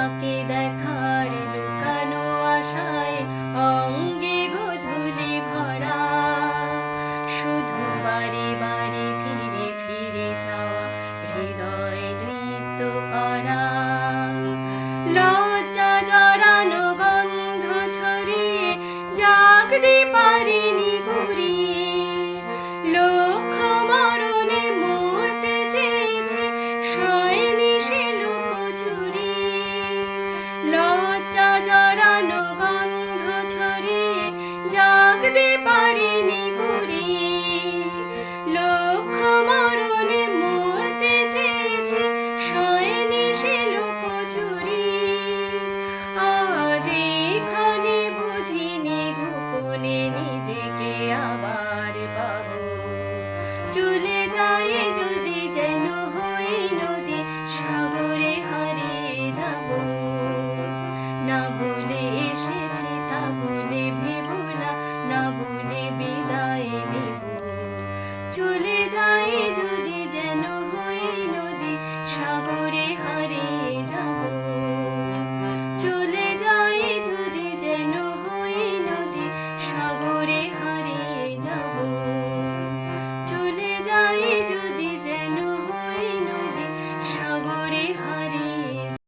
তোমাকে দেখার লুকানো আশায় অঙ্গে গোধূলি ভরা, শুধু বারে বারে ফিরে ফিরে যাওয়া হৃদয় নৃত্য করা। লজ্জা জড়ানো গন্ধ ছড়িয়ে জাগতে পারিনি ঘুরিয়ে, লক্ষ মরণে মরতে চেয়েছে শয়নি সে লুকোচুরি। লজ্জা জড়ানো গন্ধ ছড়িয়ে জাগতে পারিনি ঘুরিয়ে, লক্ষ মরণে মরতে চেয়েছে শয়নি সে লুকোচুরি। আজ এখানে বুঝিনি গোপনে নিজেকে আবার পাবো, চলে যায় যদি যেন হয়ে নদী সাগরে হারিয়ে যাব। না বলে এসেছি তা বলে ভেবো না, না বলে